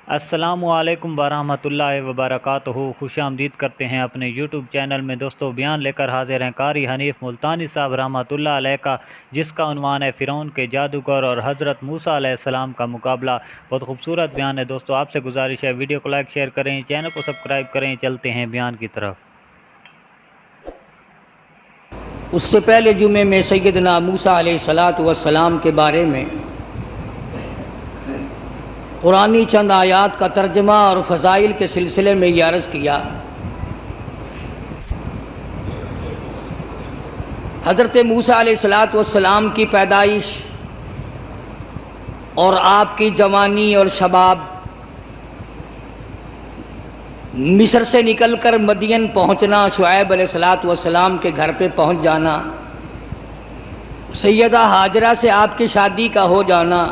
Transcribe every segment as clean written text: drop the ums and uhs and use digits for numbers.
السلام علیکم ورحمۃ اللہ وبرکاتہ۔ خوش آمدید کرتے ہیں اپنے یوٹیوب چینل میں۔ دوستو بیان لے کر حاضر ہیں قاری حنیف ملتانی صاحب رحمۃ اللہ علیہ کا، جس کا عنوان ہے فرعون کے جادوگر اور حضرت موسیٰ علیہ السلام کا مقابلہ۔ بہت خوبصورت بیان ہے دوستو، آپ سے گزارش ہے ویڈیو کو لائک شیئر کریں، چینل کو سبسکرائب کریں۔ چلتے ہیں بیان کی طرف۔ اس سے پہلے جمعے میں سیدنا موسیٰ علیہ السلام کے بارے میں قرآنی چند آیات کا ترجمہ اور فضائل کے سلسلے میں یہ عرض کیا۔ حضرت موسیٰ علیہ السلام کی پیدائش اور آپ کی جوانی اور شباب، مصر سے نکل کر مدین پہنچنا، شعیب علیہ السلام کے گھر پہ پہنچ جانا، سیدہ ہاجرہ سے آپ کی شادی کا ہو جانا،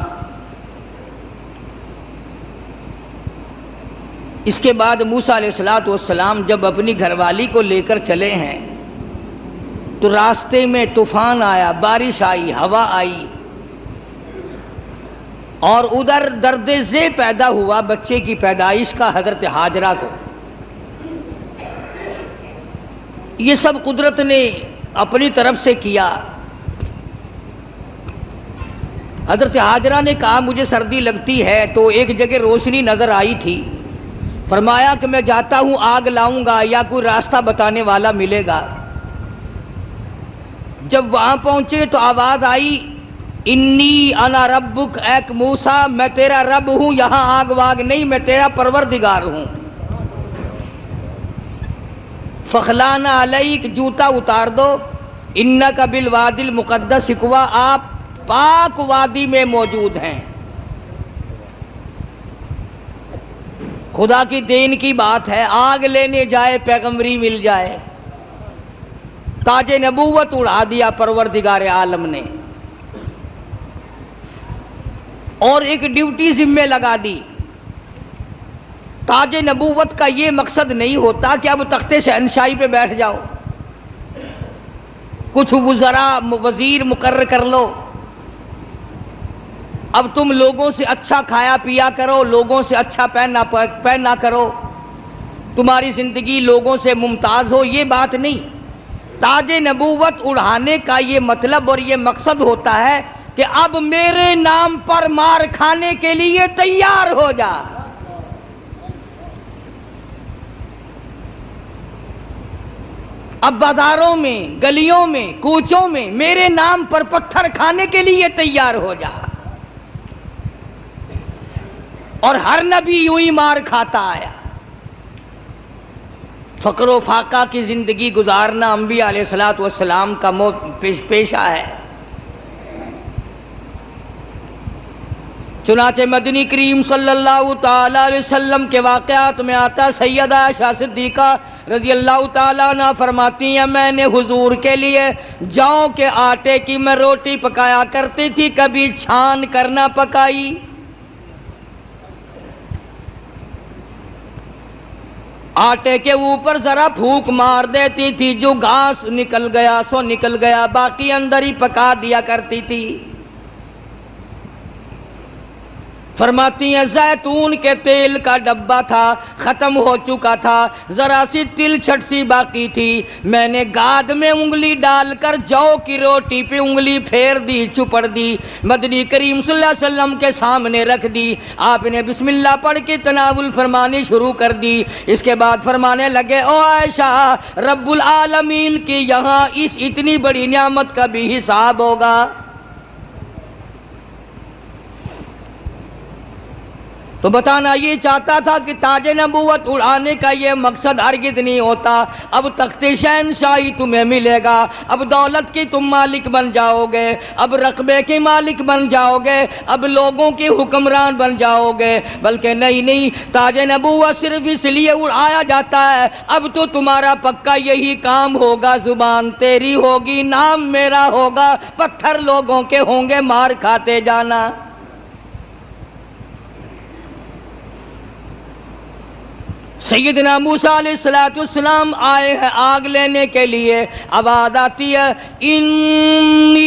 اس کے بعد موسیٰ علیہ السلام جب اپنی گھر والی کو لے کر چلے ہیں تو راستے میں طوفان آیا، بارش آئی، ہوا آئی، اور ادھر درد ذی پیدا ہوا بچے کی پیدائش کا حضرت ہاجرہ کو۔ یہ سب قدرت نے اپنی طرف سے کیا۔ حضرت ہاجرہ نے کہا مجھے سردی لگتی ہے، تو ایک جگہ روشنی نظر آئی تھی، فرمایا کہ میں جاتا ہوں، آگ لاؤں گا یا کوئی راستہ بتانے والا ملے گا۔ جب وہاں پہنچے تو آواز آئی، انی انا ربک، اے موسیٰ میں تیرا رب ہوں، یہاں آگ واگ نہیں، میں تیرا پروردگار ہوں۔ فخلانا علیک، جوتا اتار دو، انک بالوادی المقدس طویٰ، آپ پاک وادی میں موجود ہیں۔ خدا کی دین کی بات ہے، آگ لینے جائے پیغمبری مل جائے۔ تاج نبوت اڑا دیا پروردگار عالم نے، اور ایک ڈیوٹی ذمہ لگا دی۔ تاج نبوت کا یہ مقصد نہیں ہوتا کہ اب تخت شہنشاہی پہ بیٹھ جاؤ، کچھ وزراء وزیر مقرر کر لو، اب تم لوگوں سے اچھا کھایا پیا کرو، لوگوں سے اچھا پہنا کرو، تمہاری زندگی لوگوں سے ممتاز ہو، یہ بات نہیں۔ تاج نبوت اڑانے کا یہ مطلب اور یہ مقصد ہوتا ہے کہ اب میرے نام پر مار کھانے کے لیے تیار ہو جا۔ اب بازاروں میں، گلیوں میں، کوچوں میں میرے نام پر پتھر کھانے کے لیے تیار ہو جا۔ اور ہر نبی یوں ہی مار کھاتا آیا۔ فقر و فاقہ کی زندگی گزارنا انبیاء علیہ السلام کا پیشہ ہے۔ چنانچہ مدنی کریم صلی اللہ تعالی علیہ وسلم کے واقعات میں آتا، سیدہ عائشہ صدیقہ رضی اللہ تعالیٰ عنہ فرماتی ہیں، میں نے حضور کے لیے جوں کے آٹے کی میں روٹی پکایا کرتی تھی، کبھی چھان کر نہ پکائی۔ آٹے کے اوپر ذرا پھونک مار دیتی تھی، جو گھاس نکل گیا سو نکل گیا، باقی اندر ہی پکا دیا کرتی تھی۔ فرماتی ہیں زیتون کے تیل کا ڈبہ تھا، ختم ہو چکا تھا، ذرا سی تل چھٹ سی باقی تھی، میں نے گاد میں انگلی ڈال کر جو کی روٹی پہ انگلی پھیر دی، چپڑ دی، مدنی کریم صلی اللہ علیہ وسلم کے سامنے رکھ دی۔ آپ نے بسم اللہ پڑھ کے تناول فرمانی شروع کر دی۔ اس کے بعد فرمانے لگے، او عائشہ، رب العالمین کی یہاں اس اتنی بڑی نعمت کا بھی حساب ہوگا۔ تو بتانا یہ چاہتا تھا کہ تاج نبوت اڑانے کا یہ مقصد ہرگز نہیں ہوتا۔ اب تخت شہنشاہی تمہیں ملے گا، اب دولت کی تم مالک بن جاؤ گے، اب رقبے کے مالک بن جاؤ گے، اب لوگوں کے حکمران بن جاؤ گے۔ بلکہ نہیں، تاج نبوت صرف اس لیے اڑایا جاتا ہے، اب تو تمہارا پکا یہی کام ہوگا، زبان تیری ہوگی، نام میرا ہوگا، پتھر لوگوں کے ہوں گے، مار کھاتے جانا۔ سیدنا موسیٰ علیہ السلام آئے ہیں آگ لینے کے لیے، آواز آتی ہے، انی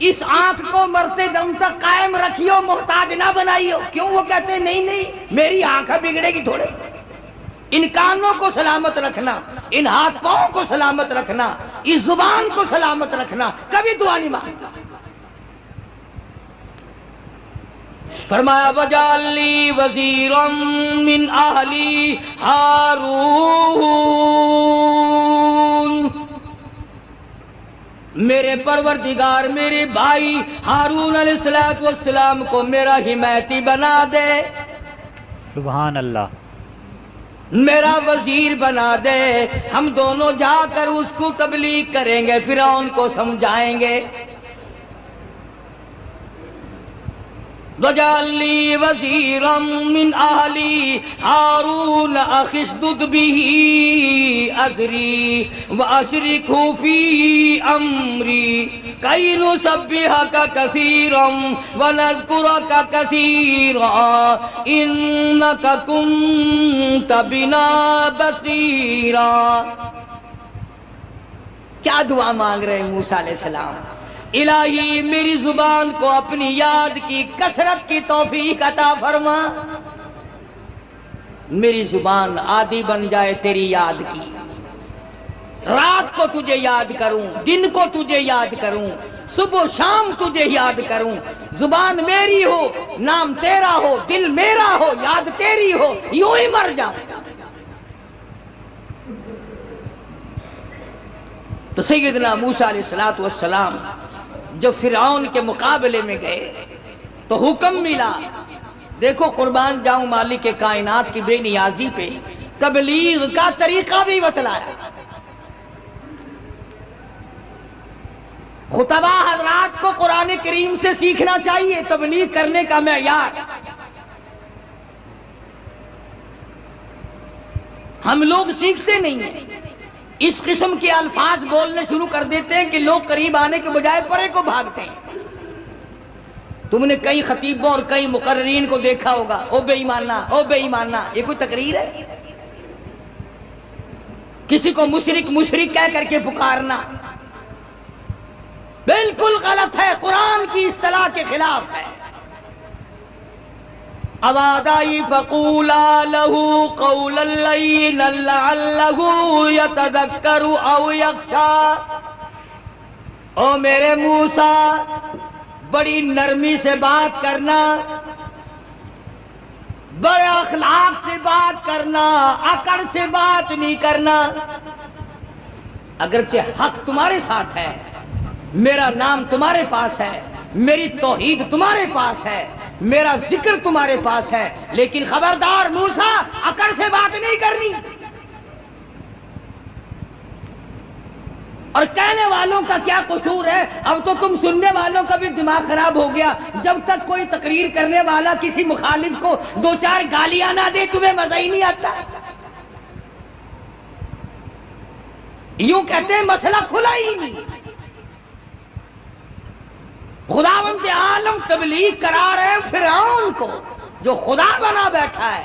اس آنکھ کو مرتے دم تک قائم رکھیو، محتاج نہ بنائیو۔ کیوں؟ وہ کہتے ہیں نہیں نہیں، میری آنکھ بگڑے گی تھوڑے، ان کانوں کو سلامت رکھنا، ان ہاتھ پاؤں کو سلامت رکھنا، اس زبان کو سلامت رکھنا، کبھی دعا نہیں مانگتا۔ فرمایا وَجَعَلْ لِي وَزِيرًا مِّنْ أَهْلِي ہارون، میرے پروردگار میرے بھائی ہارون علیہ السلام کو میرا حمایتی بنا دے، سبحان اللہ، میرا وزیر بنا دے، ہم دونوں جا کر اس کو تبلیغ کریں گے، فرعون کو سمجھائیں گے۔ وَجَعَلْ لِي وَزِيرًا مِّنْ أَهْلِي هَارُونَ أَخِشْدُدْ بِهِ أَزْرِي وَأَشْرِكْهُ فِي أَمْرِي كَيْ نُسَبِّحَكَ كَثِيرًا وَنَذْكُرَكَ كَثِيرًا إِنَّكَ كُنتَ بِنَا بَصِيرًا۔ کیا دعا مانگ رہے ہیں موسیٰ علیہ السلام؟ الہی میری زبان کو اپنی یاد کی کثرت کی توفیق عطا فرما، میری زبان عادی بن جائے تیری یاد کی، رات کو تجھے یاد کروں، دن کو تجھے یاد کروں، صبح و شام تجھے یاد کروں، زبان میری ہو، نام تیرا ہو، دل میرا ہو، یاد تیری ہو، یوں ہی مر جاؤں۔ تو سیدنا موسیٰ علیہ السلام جب فرعون کے مقابلے میں گئے تو حکم ملا، دیکھو قربان جاؤں مالک کائنات کی بے نیازی پہ تبلیغ کا طریقہ بھی بتلایا۔ خطبہ حضرات کو قرآن کریم سے سیکھنا چاہیے تبلیغ کرنے کا معیار۔ ہم لوگ سیکھتے نہیں ہیں، اس قسم کے الفاظ بولنے شروع کر دیتے ہیں کہ لوگ قریب آنے کے بجائے پرے کو بھاگتے ہیں۔ تم نے کئی خطیبوں اور کئی مقررین کو دیکھا ہوگا، او بے ایمانہ، او بے ایمانہ، یہ کوئی تقریر ہے؟ کسی کو مشرک مشرک کہہ کر کے پکارنا بالکل غلط ہے، قرآن کی اصطلاح کے خلاف ہے۔ اوادائی فقولا لہو قولا لینا لعلہ یتذکر او یخشا، او میرے موسیٰ بڑی نرمی سے بات کرنا، بڑے اخلاق سے بات کرنا، اکڑ سے بات نہیں کرنا۔ اگرچہ حق تمہارے ساتھ ہے، میرا نام تمہارے پاس ہے، میری توحید تمہارے پاس ہے، میرا ذکر تمہارے پاس ہے، لیکن خبردار موسیٰ اکڑ سے بات نہیں کرنی۔ اور کہنے والوں کا کیا قصور ہے؟ اب تو تم سننے والوں کا بھی دماغ خراب ہو گیا، جب تک کوئی تقریر کرنے والا کسی مخالف کو دو چار گالیاں نہ دے تمہیں مزہ ہی نہیں آتا۔ یوں کہتے ہیں مسئلہ کھلا ہی نہیں۔ خداوند عالم تبلیغ کرا رہے ہیں فرعون کو جو خدا بنا بیٹھا ہے،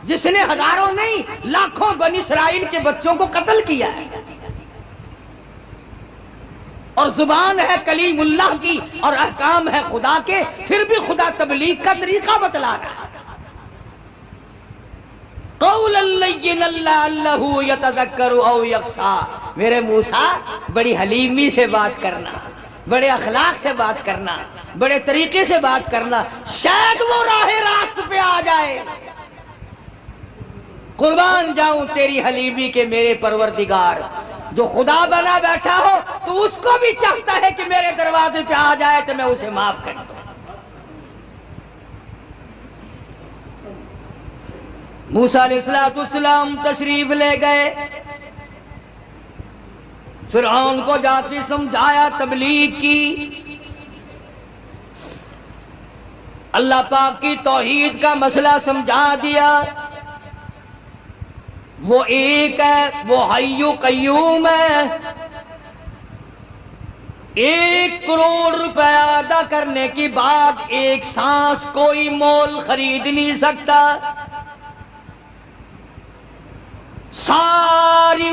جس نے ہزاروں نہیں لاکھوں بنی اسرائیل کے بچوں کو قتل کیا ہے، اور زبان ہے کلیم اللہ کی اور احکام ہے خدا کے، پھر بھی خدا تبلیغ کا طریقہ بتلا رہا ہے۔ قولا لینا لعلہ یتذکر او یخشی، میرے موسیٰ بڑی حلیمی سے بات کرنا، بڑے اخلاق سے بات کرنا، بڑے طریقے سے بات کرنا، شاید وہ راہ راست پہ آ جائے۔ قربان جاؤں تیری حلیمی کے میرے پروردگار، جو خدا بنا بیٹھا ہو تو اس کو بھی چاہتا ہے کہ میرے دروازے پہ آ جائے تو میں اسے معاف کر دوں۔ موسیٰ علیہ السلام تشریف لے گئے، فرعون کو جا کے سمجھایا، تبلیغ کی، اللہ پاک کی توحید کا مسئلہ سمجھا دیا۔ وہ ایک ہے، وہ حی قیوم ہے، 1 کروڑ روپے ادا کرنے کی بعد ایک سانس کوئی مول خرید نہیں سکتا۔ ساری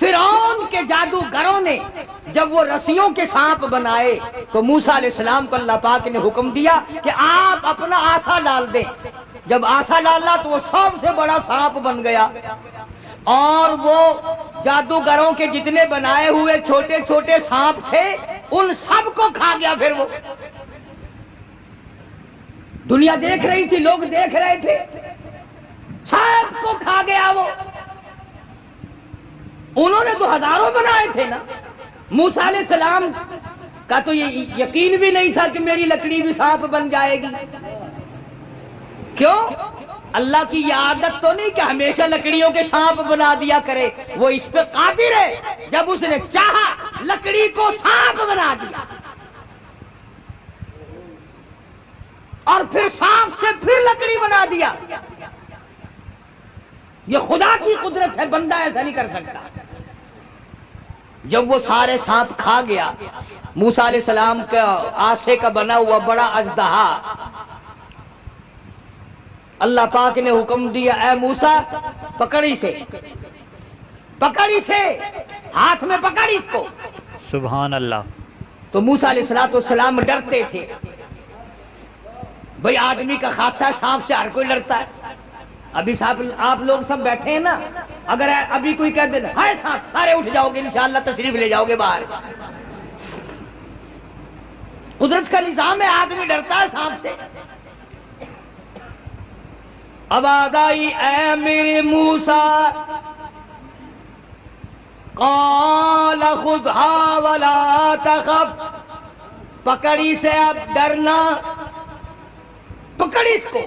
فرعون کے جادوگروں نے جب وہ رسیوں کے سانپ بنائے تو موسیٰ علیہ السلام کو اللہ پاک نے حکم دیا کہ آپ اپنا آسا ڈال دیں. جب آسا ڈالا تو وہ سب سے بڑا سانپ بن گیا اور وہ جادوگروں کے جتنے بنائے ہوئے چھوٹے چھوٹے سانپ تھے ان سب کو کھا گیا. پھر وہ دنیا دیکھ رہی تھی، لوگ دیکھ رہے تھے، سب کو کھا گیا وہ. انہوں نے تو ہزاروں بنائے تھے نا. موسیٰ علیہ السلام کا تو یہ یقین بھی نہیں تھا کہ میری لکڑی بھی سانپ بن جائے گی. کیوں؟ اللہ کی یہ عادت تو نہیں کہ ہمیشہ لکڑیوں کے سانپ بنا دیا کرے. وہ اس پہ قادر ہے، جب اس نے چاہا لکڑی کو سانپ بنا دیا اور پھر سانپ سے پھر لکڑی بنا دیا. یہ خدا کی قدرت ہے، بندہ ایسا نہیں کر سکتا. جب وہ سارے سانپ کھا گیا، موسیٰ علیہ السلام کا آسے کا بنا ہوا بڑا اژدہا، اللہ پاک نے حکم دیا اے موسیٰ پکڑ اسے، پکڑ اسے، ہاتھ میں پکڑ اس کو. سبحان اللہ. تو موسیٰ علیہ السلام ڈرتے تھے. بھئی آدمی کا خاصہ سانپ سے ہر کوئی ڈرتا ہے. ابھی صاحب آپ لوگ سب بیٹھے ہیں نا، اگر ابھی کوئی کہہ دے ہائے سانپ، سارے اٹھ جاؤ گے انشاءاللہ، تشریف لے جاؤ گے باہر. قدرت کا نظام ہے، آدمی ڈرتا ہے سانپ سے. اب آگائی اے میرے موسیٰ قال خذها ولا تخف، پکڑی سے اب ڈرنا، پکڑ اس کو.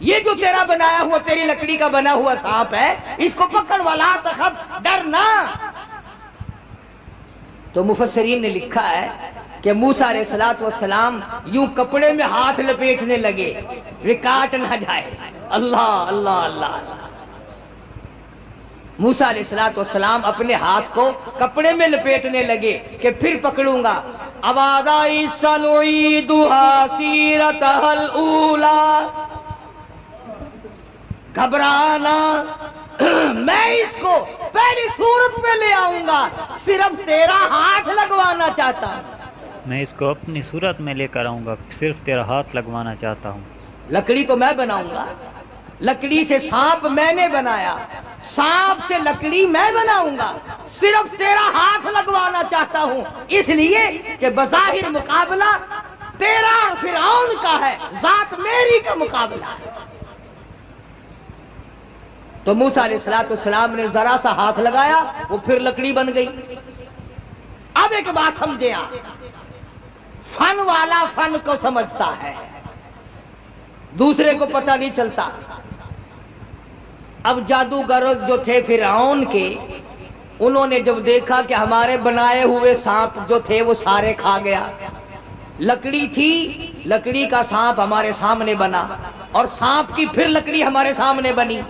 یہ جو تیرا بنایا ہوا، تیری لکڑی کا بنا ہوا سانپ ہے، اس کو پکڑ، ولا تخف، ڈرنا. تو مفسرین نے لکھا ہے کہ موسیٰ علیہ السلام یوں کپڑے میں ہاتھ لپیٹنے لگے کہ کاٹ نہ جائے. اللہ اللہ اللہ. موسیٰ علیہ السلام اپنے ہاتھ کو کپڑے میں لپیٹنے لگے کہ پھر پکڑوں گا. اب آگائی سنعیدها سیرتها الاولی، گھبرانا، میں اس کو پہلی صورت میں لے آؤں گا، صرف تیرا ہاتھ لگوانا چاہتا ہوں. میں اس کو اپنی صورت میں لے کر آؤں گا، صرف تیرا ہاتھ لگوانا چاہتا ہوں. لکڑی تو میں بناؤں گا، لکڑی سے سانپ میں نے بنایا، سانپ سے لکڑی میں بناؤں گا، صرف تیرا ہاتھ لگوانا چاہتا ہوں، اس لیے کہ بظاہر مقابلہ تیرا فرعون کا ہے، ذات میری کا مقابلہ ہے. تو موسیٰ علیہ السلام نے ذرا سا ہاتھ لگایا، وہ پھر لکڑی بن گئی. اب ایک بات سمجھے آپ، فن والا فن کو سمجھتا ہے، دوسرے کو پتہ نہیں چلتا. اب جادوگر جو تھے فرعون کے، انہوں نے جب دیکھا کہ ہمارے بنائے ہوئے سانپ جو تھے وہ سارے کھا گیا، لکڑی تھی، لکڑی کا سانپ ہمارے سامنے بنا اور سانپ کی پھر لکڑی ہمارے سامنے بنی،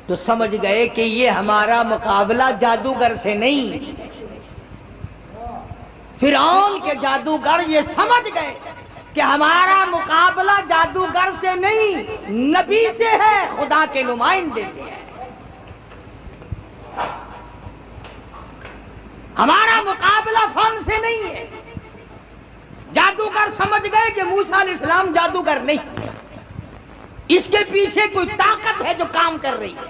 تو سمجھ گئے کہ یہ ہمارا مقابلہ جادوگر سے نہیں. فرعون کے جادوگر یہ سمجھ گئے کہ ہمارا مقابلہ جادوگر سے نہیں، نبی سے ہے، خدا کے نمائندے سے ہے. ہمارا مقابلہ فن سے نہیں ہے. جادوگر سمجھ گئے کہ موسیٰ علیہ السلام جادوگر نہیں، اس کے پیچھے کوئی طاقت ہے جو کام کر رہی ہے.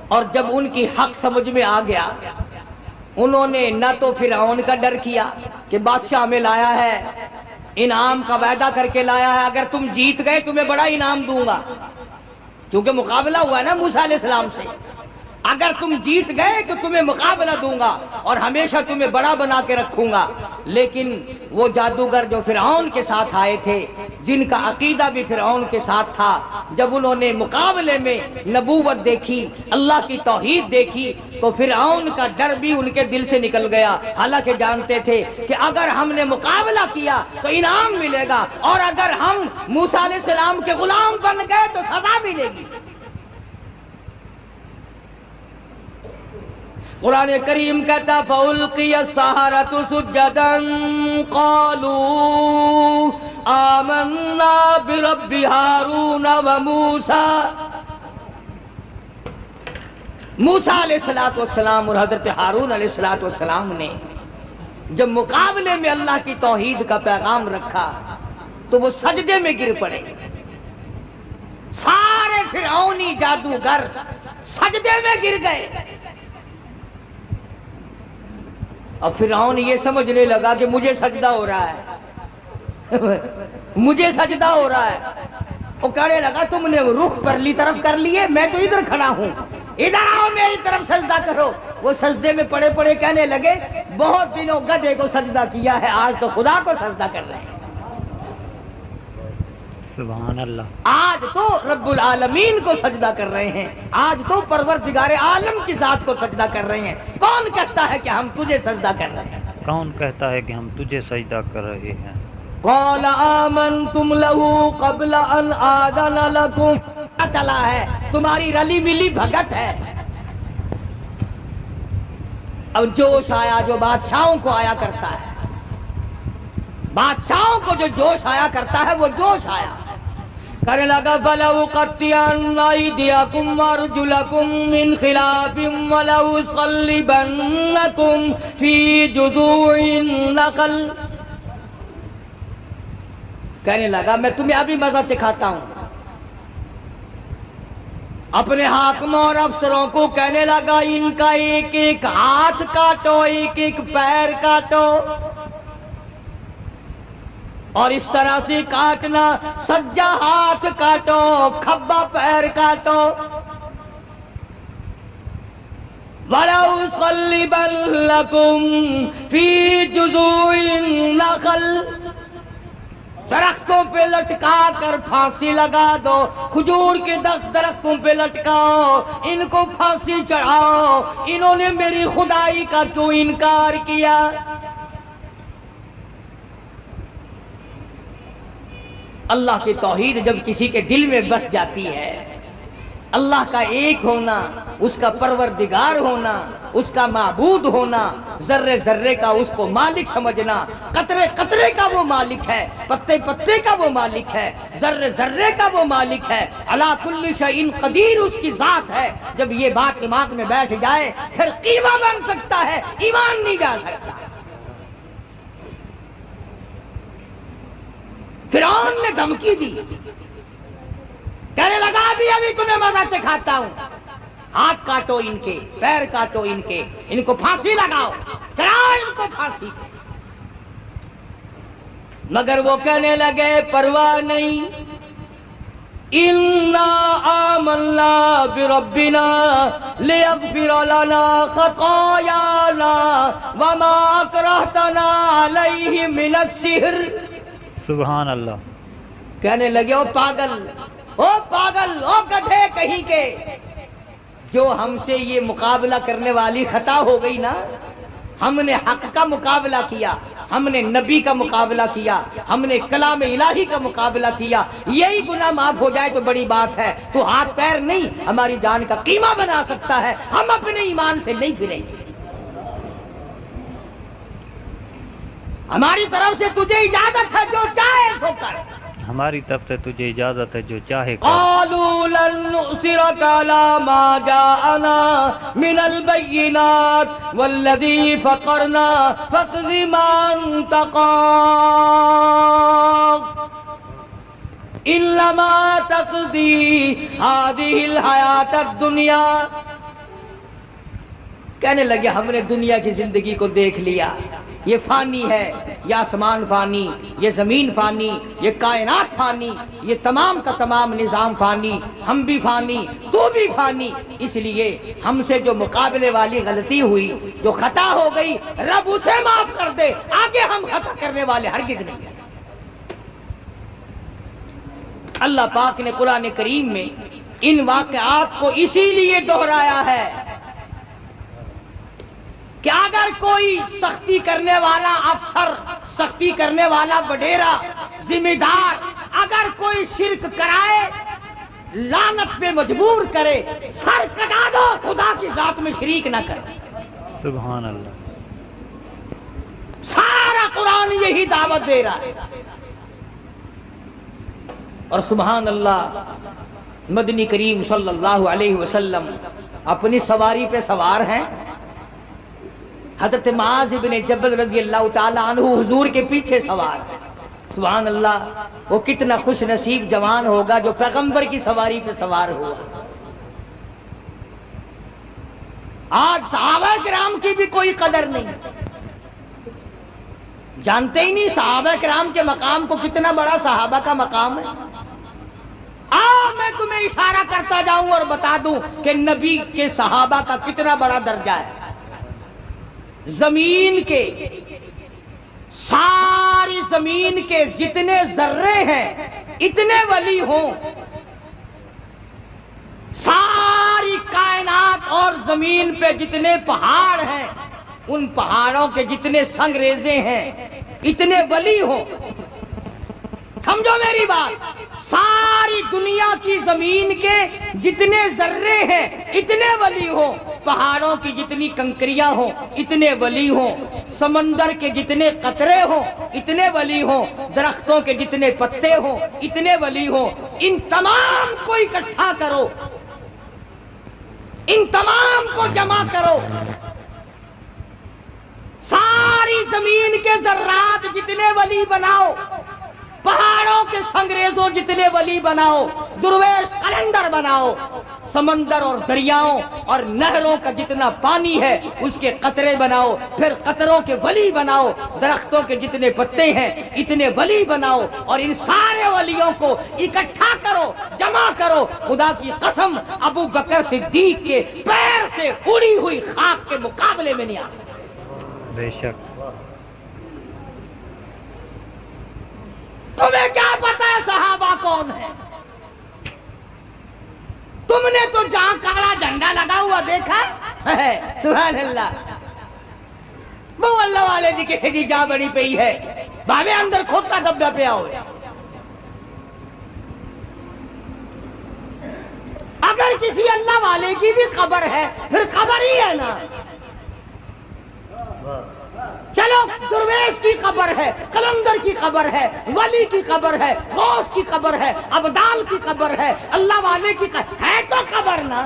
اور جب ان کی حق سمجھ میں آ گیا، انہوں نے نہ تو فرعون کا ڈر کیا کہ بادشاہ ہمیں لایا ہے، انعام کا وعدہ کر کے لایا ہے، اگر تم جیت گئے تمہیں بڑا انعام دوں گا، کیونکہ مقابلہ ہوا ہے نا موسیٰ علیہ السلام سے. اگر تم جیت گئے تو تمہیں مقابلہ دوں گا اور ہمیشہ تمہیں بڑا بنا کے رکھوں گا. لیکن وہ جادوگر جو فرعون کے ساتھ آئے تھے، جن کا عقیدہ بھی فرعون کے ساتھ تھا، جب انہوں نے مقابلے میں نبوت دیکھی، اللہ کی توحید دیکھی، تو فرعون کا ڈر بھی ان کے دل سے نکل گیا. حالانکہ جانتے تھے کہ اگر ہم نے مقابلہ کیا تو انعام ملے گا، اور اگر ہم موسیٰ علیہ السلام کے غلام بن گئے تو سزا ملے گی. قرآن کریم کہتا فَأُلْقِيَ السَّحَرَةُ سُجَّدًا قَالُوا آمَنَّا بِرَبِّ هَارُونَ وَمُوسَىٰ. موسیٰ علیہ السلام اور حضرت ہارون علیہ السلام نے جب مقابلے میں اللہ کی توحید کا پیغام رکھا تو وہ سجدے میں گر پڑے. سارے فرعونی جادوگر سجدے میں گر گئے. اب فرعون یہ سمجھنے لگا کہ مجھے سجدہ ہو رہا ہے مجھے سجدہ ہو رہا ہے. وہ کہنے لگا تم نے رخ پرلی طرف کر لیے, میں تو ادھر کھڑا ہوں, ادھر آؤ میری طرف سجدہ کرو. وہ سجدے میں پڑے پڑے کہنے لگے بہت دنوں گدھے کو سجدہ کیا ہے, آج تو خدا کو سجدہ کر رہے ہیں. سبحان اللہ. آج تو رب العالمین کو سجدہ کر رہے ہیں, آج تو پروردگار عالم کی ذات کو سجدہ کر رہے ہیں. کون کہتا ہے کہ ہم تجھے سجدہ کر رہے ہیں؟ کون کہتا ہے کہ ہم تجھے سجدہ کر رہے ہیں؟ قال آمنتم له قبل ان آذن لكم. چلا ہے تمہاری رلی ملی بھگت ہے. اب جوش آیا جو بادشاہوں کو آیا کرتا ہے, بادشاہوں کو جو جوش آیا کرتا ہے وہ جوش آیا. کہنے لگا فَلَأُقَطِّعَنَّ أَيْدِيَكُمْ وَأَرْجُلَكُمْ مِنْ خِلَافٍ وَلَأُصَلِّبَنَّكُمْ فِي جُذُوعِ النَّخْلِ. کہنے لگا میں تمہیں ابھی مزہ چکھاتا ہوں. اپنے حاکموں اور افسروں کو کہنے لگا ان کا ایک ایک ہاتھ کاٹو, ایک ایک پیر کاٹو, اور اس طرح سے کاٹنا سجا ہاتھ کاٹو, کھبا پیر کاٹو. وَلَأُصَلِّبَنَّكُمْ فِي جُذُوعِ النَّخْلِ. درختوں پہ لٹکا کر پھانسی لگا دو, کھجور کے 10 درختوں پہ لٹکاؤ, ان کو پھانسی چڑھاؤ. انہوں نے میری خدائی کا کیوں انکار کیا؟ اللہ کی توحید جب کسی کے دل میں بس جاتی ہے, اللہ کا ایک ہونا, اس کا پروردگار ہونا, اس کا معبود ہونا, ذرے ذرے کا اس کو مالک سمجھنا, قطرے قطرے کا وہ مالک ہے, پتے پتے کا وہ مالک ہے, ذرے ذرے کا وہ مالک ہے, علی کل شیء قدیر اس کی ذات ہے. جب یہ بات دماغ میں بیٹھ جائے پھر قیمہ بن سکتا ہے, ایمان نہیں جا سکتا. فرعون نے دھمکی دی, کہنے لگا ابھی تمہیں مزہ چکھاتا ہوں, ہاتھ کاٹو ان کے, پیر کاٹو ان کے, ان کو پھانسی لگاؤ, چڑھاؤ ان کو پھانسی. مگر وہ کہنے لگے پرواہ نہیں, اِنَّا آمَنَّا بِرَبِّنَا لِيَغْفِرَ لَنَا خَطَايَانَا وَمَا أَكْرَهْتَنَا عَلَيْهِ مِنَ السِّحْرِ. سبحان اللہ. کہنے لگے او پاگل, او پاگل, او گدھے کہیں کے, جو ہم سے یہ مقابلہ کرنے والی خطا ہو گئی نا, ہم نے حق کا مقابلہ کیا, ہم نے نبی کا مقابلہ کیا, ہم نے کلام الہی کا مقابلہ کیا, یہی گناہ معاف ہو جائے تو بڑی بات ہے. تو ہاتھ پیر نہیں ہماری جان کا قیمہ بنا سکتا ہے, ہم اپنے ایمان سے نہیں پھریں گے. ہماری طرف سے تجھے اجازت ہے, جو چاہے سو کر. ہماری طرف سے تجھے اجازت ہے, جو چاہے کر. قالوا لن نؤثرك على ما جاءنا من البينات والذي فقرنا فاقض ما انت قاض انما تقضي هذه الحياة الدنيا. کہنے لگے ہم نے دنیا کی زندگی کو دیکھ لیا, یہ فانی ہے, یہ آسمان فانی, یہ زمین فانی, یہ کائنات فانی, یہ تمام کا تمام نظام فانی, ہم بھی فانی, تو بھی فانی. اس لیے ہم سے جو مقابلے والی غلطی ہوئی, جو خطا ہو گئی, رب اسے معاف کر دے, آگے ہم خطا کرنے والے ہرگز نہیں ہیں. اللہ پاک نے قرآن کریم میں ان واقعات کو اسی لیے دہرایا ہے کہ اگر کوئی سختی کرنے والا افسر, سختی کرنے والا وڈیرا, ذمہ دار, اگر کوئی شرک کرائے, لعنت پہ مجبور کرے, سر کٹا دو, خدا کی ذات میں شریک نہ کرے. سبحان اللہ. سارا قرآن یہی دعوت دے رہا ہے. اور سبحان اللہ, مدنی کریم صلی اللہ علیہ وسلم اپنی سواری پہ سوار ہیں. حضرت معاذ ابن جبل رضی اللہ تعالی عنہ حضور کے پیچھے سوار ہیں. سبحان اللہ، وہ کتنا خوش نصیب جوان ہوگا جو پیغمبر کی سواری پہ سوار ہوا. آج صحابہ کرام کی بھی کوئی قدر نہیں، جانتے ہی نہیں صحابہ کرام کے مقام کو، کتنا بڑا صحابہ کا مقام ہے. میں تمہیں اشارہ کرتا جاؤں اور بتا دوں کہ نبی کے صحابہ کا کتنا بڑا درجہ ہے. زمین کے، ساری زمین کے جتنے ذرے ہیں اتنے ولی ہوں، ساری کائنات اور زمین پہ جتنے پہاڑ ہیں ان پہاڑوں کے جتنے سنگریزے ہیں اتنے ولی ہوں. سمجھو میری بات، ساری دنیا کی زمین کے جتنے ذرے ہیں اتنے ولی ہوں، پہاڑوں کی جتنی کنکریاں ہوں اتنے ولی ہوں، سمندر کے جتنے قطرے ہوں اتنے ولی ہوں، درختوں کے جتنے پتے ہوں اتنے ولی ہوں. ان تمام کو اکٹھا کرو، ان تمام کو جمع کرو، ساری زمین کے ذرات جتنے ولی بناؤ، پہاڑوں کے سنگریزوں جتنے ولی بناؤ، درویش قلندر بناؤ، سمندر اور دریاؤں اور نہروں کا جتنا پانی ہے اس کے قطرے بناؤ، پھر قطروں کے ولی بناؤ، درختوں کے جتنے پتے ہیں اتنے ولی بناؤ، اور ان سارے ولیوں کو اکٹھا کرو، جمع کرو. خدا کی قسم ابو بکر صدیق کے پیر سے اڑی ہوئی خاک کے مقابلے میں نہیں آ سکتے. بے شک. تمہیں کیا پتا ہے صحابہ کون ہے؟ تم نے تو جہاں کالا جھنڈا لگا ہوا دیکھا ہے. سبحان اللہ. وہ اللہ والے جی کسی دی جا بڑی پئی ہے، بھاوے اندر خود کا دبدہ پیا ہوئے. اگر کسی اللہ والے کی بھی قبر ہے پھر قبر ہی ہے نا. چلو درویش کی قبر ہے، قلندر کی قبر ہے، ولی کی قبر ہے، غوث کی قبر ہے، ابدال کی قبر ہے، اللہ والے کی قبر ہے تو قبر نا.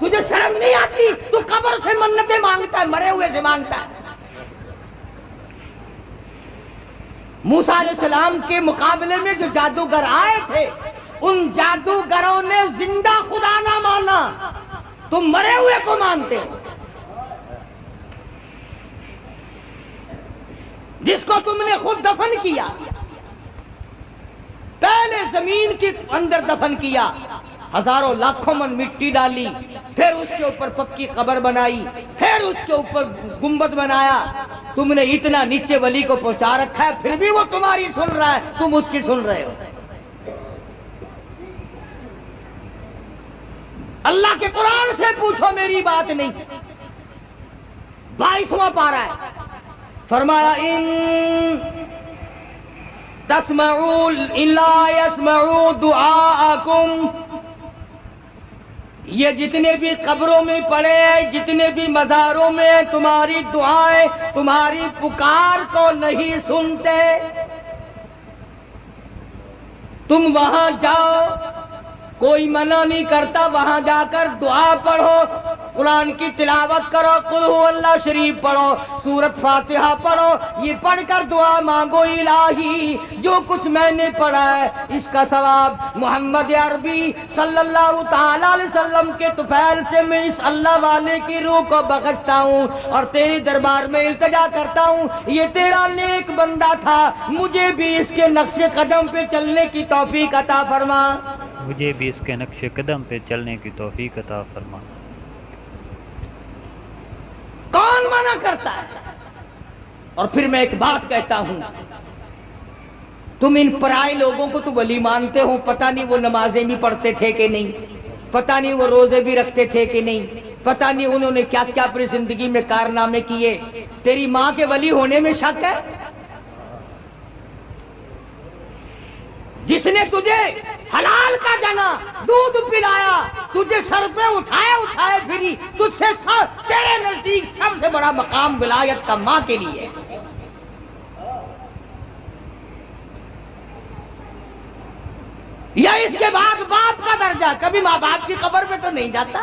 تجھے شرم نہیں آتی؟ تو قبر سے منتیں مانگتا ہے، مرے ہوئے سے مانگتا ہے. موسیٰ علیہ السلام کے مقابلے میں جو جادوگر آئے تھے ان جادوگروں نے زندہ خدا نہ مانا، تم مرے ہوئے کو مانتے ہو. جس کو تم نے خود دفن کیا، پہلے زمین کے اندر دفن کیا، ہزاروں لاکھوں من مٹی ڈالی، پھر اس کے اوپر پکی قبر بنائی، پھر اس کے اوپر گنبد بنایا. تم نے اتنا نیچے ولی کو پہنچا رکھا ہے، پھر بھی وہ تمہاری سن رہا ہے، تم اس کی سن رہے ہو. اللہ کے قرآن سے پوچھو، میری بات نہیں. 22واں پارہ ہے، فرمایا ان تسمعوا الا يسمعوا دعاءکم. یہ جتنے بھی قبروں میں پڑے ہیں، جتنے بھی مزاروں میں ہیں، تمہاری دعائیں، تمہاری پکار کو نہیں سنتے. تم وہاں جاؤ، کوئی منع نہیں کرتا، وہاں جا کر دعا پڑھو، قرآن کی تلاوت کرو، قل هو اللہ شریف پڑھو، سورت فاتحہ پڑھو. یہ پڑھ کر دعا مانگو، الہی جو کچھ میں نے پڑھا ہے اس کا ثواب محمد عربی صلی اللہ تعالی علیہ وسلم کے طفیل سے میں اس اللہ والے کی روح کو بخشتا ہوں اور تیرے دربار میں التجا کرتا ہوں. یہ تیرا نیک بندہ تھا، مجھے بھی اس کے نقش قدم پہ چلنے کی توفیق عطا فرما. مجھے بھی اس کے نقش قدم پہ چلنے کی توفیق عطا فرما. کون منع کرتا ہے؟ اور پھر میں ایک بات کہتا ہوں، تم ان پرائے لوگوں کو تو ولی مانتے ہو، پتہ نہیں وہ نمازیں بھی پڑھتے تھے کہ نہیں، پتہ نہیں وہ روزے بھی رکھتے تھے کہ نہیں، پتہ نہیں انہوں نے کیا کیا اپنی زندگی میں کارنامے کیے. تیری ماں کے ولی ہونے میں شک ہے؟ جس نے تجھے حلال کا جنا دودھ پلایا، تجھے سر پہ اٹھائے پھری، تجھ سے تیرے نزدیک سب سے بڑا مقام ولایت کا ماں کے لیے. یا اس کے بعد باپ کا درجہ، کبھی ماں باپ کی قبر پہ تو نہیں جاتا.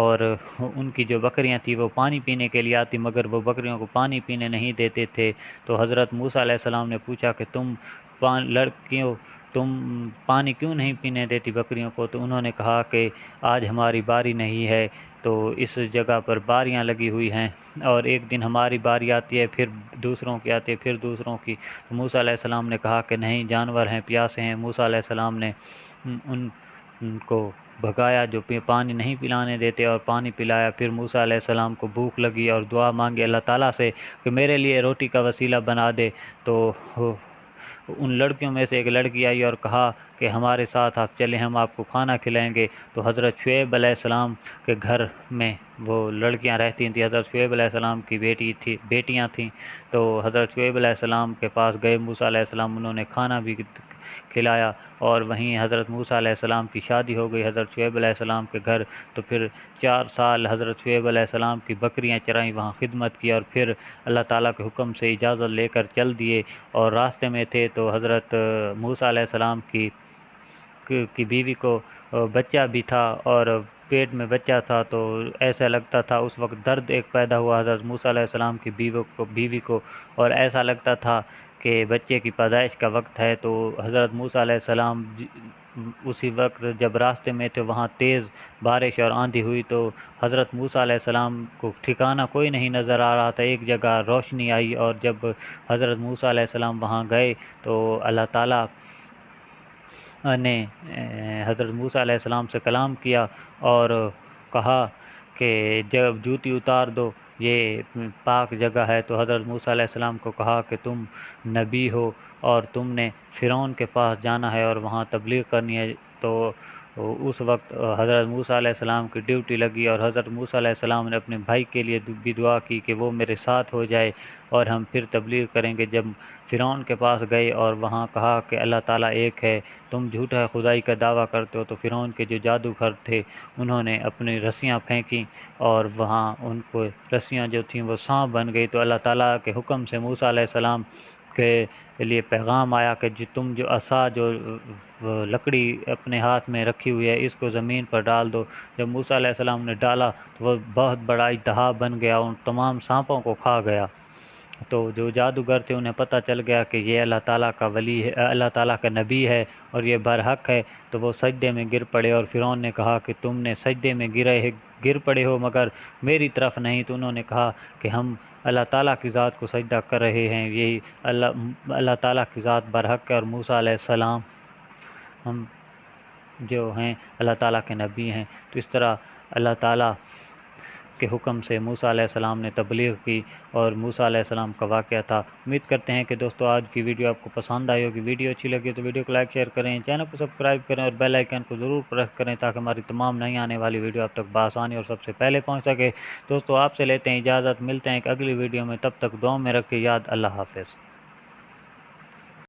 اور ان کی جو بکریاں تھیں وہ پانی پینے کے لیے آتی، مگر وہ بکریوں کو پانی پینے نہیں دیتے تھے۔ تو حضرت موسیٰ علیہ السلام نے پوچھا کہ لڑکیوں تم پانی کیوں نہیں پینے دیتی بکریوں کو؟ تو انہوں نے کہا کہ آج ہماری باری نہیں ہے، تو اس جگہ پر باریاں لگی ہوئی ہیں، اور ایک دن ہماری باری آتی ہے، پھر دوسروں کی آتی ہے، پھر دوسروں کی۔ تو موسیٰ علیہ السلام نے کہا کہ نہیں، جانور ہیں، پیاسے ہیں۔ موسیٰ علیہ السلام نے ان کو بھگایا جو پانی نہیں پلانے دیتے، اور پانی پلایا۔ پھر موسیٰ علیہ السلام کو بھوک لگی اور دعا مانگی اللہ تعالیٰ سے کہ میرے لیے روٹی کا وسیلہ بنا دے۔ تو ان لڑکیوں میں سے ایک لڑکی آئی اور کہا کہ ہمارے ساتھ آپ چلیں، ہم آپ کو کھانا کھلائیں گے۔ تو حضرت شعیب علیہ السلام کے گھر میں وہ لڑکیاں رہتی تھیں، حضرت شعیب علیہ السلام کی بیٹیاں تھیں۔ تو حضرت شعیب علیہ السلام کے پاس گئے موسیٰ علیہ السلام، انہوں نے کھانا بھی کھلایا، اور وہیں حضرت موسیٰ علیہ السلام کی شادی ہو گئی حضرت شعیب علیہ السلام کے گھر۔ تو پھر 4 سال حضرت شعیب علیہ السلام کی بکریاں چرائیں، وہاں خدمت کی، اور پھر اللہ تعالیٰ کے حکم سے اجازت لے کر چل دیے، اور راستے میں تھے تو حضرت موسیٰ علیہ السلام کی بیوی کو بچہ بھی تھا، اور پیٹ میں بچہ تھا، تو ایسا لگتا تھا اس وقت درد ایک پیدا ہوا حضرت موسیٰ علیہ السلام کی بیوی کو، اور ایسا لگتا تھا کہ بچے کی پیدائش کا وقت ہے۔ تو حضرت موسیٰ علیہ السلام اسی وقت جب راستے میں تھے وہاں تیز بارش اور آندھی ہوئی، تو حضرت موسیٰ علیہ السلام کو ٹھکانہ کوئی نہیں نظر آ رہا تھا، ایک جگہ روشنی آئی، اور جب حضرت موسیٰ علیہ السلام وہاں گئے تو اللہ تعالیٰ نے حضرت موسیٰ علیہ السلام سے کلام کیا اور کہا کہ جب جوتی اتار دو، یہ پاک جگہ ہے۔ تو حضرت موسیٰ علیہ السلام کو کہا کہ تم نبی ہو اور تم نے فرعون کے پاس جانا ہے اور وہاں تبلیغ کرنی ہے۔ تو اس وقت حضرت موسیٰ علیہ السلام کی ڈیوٹی لگی، اور حضرت موسیٰ علیہ السلام نے اپنے بھائی کے لیے بھی دعا کی کہ وہ میرے ساتھ ہو جائے اور ہم پھر تبلیغ کریں گے۔ جب فرعون کے پاس گئے اور وہاں کہا کہ اللہ تعالیٰ ایک ہے، تم جھوٹا خدائی کا دعویٰ کرتے ہو، تو فرعون کے جو جادوگر تھے انہوں نے اپنی رسیاں پھینکیں، اور وہاں ان کو رسیاں جو تھیں وہ سانپ بن گئی۔ تو اللہ تعالیٰ کے حکم سے موسیٰ علیہ السلام کے لیے پیغام آیا کہ تم جو عصا جو لکڑی اپنے ہاتھ میں رکھی ہوئی ہے اس کو زمین پر ڈال دو۔ جب موسیٰ علیہ السلام نے ڈالا تو وہ بہت بڑا اژدہا بن گیا، ان تمام سانپوں کو کھا گیا۔ تو جو جادوگر تھے انہیں پتہ چل گیا کہ یہ اللہ تعالیٰ کا ولی ہے، اللہ تعالیٰ کا نبی ہے اور یہ برحق ہے، تو وہ سجدے میں گر پڑے، اور فرعون نے کہا کہ تم نے سجدے میں گر پڑے ہو مگر میری طرف نہیں۔ تو انہوں نے کہا کہ ہم اللہ تعالیٰ کی ذات کو سجدہ کر رہے ہیں، یہی اللہ تعالیٰ کی ذات برحق ہے، اور موسیٰ علیہ السلام ہم جو ہیں اللہ تعالیٰ کے نبی ہیں۔ تو اس طرح اللہ تعالیٰ کے حکم سے موسیٰ علیہ السلام نے تبلیغ کی، اور موسیٰ علیہ السلام کا واقعہ تھا۔ امید کرتے ہیں کہ دوستو آج کی ویڈیو آپ کو پسند آئی ہوگی۔ ویڈیو اچھی لگی تو ویڈیو کو لائک شیئر کریں، چینل کو سبسکرائب کریں اور بیل آئیکن کو ضرور پریس کریں تاکہ ہماری تمام نئی آنے والی ویڈیو آپ تک بآسانی اور سب سے پہلے پہنچ سکے۔ دوستو آپ سے لیتے ہیں اجازت، ملتے ہیں ایک اگلی ویڈیو میں، تب تک دعاؤں میں رکھیں یاد۔ اللہ حافظ۔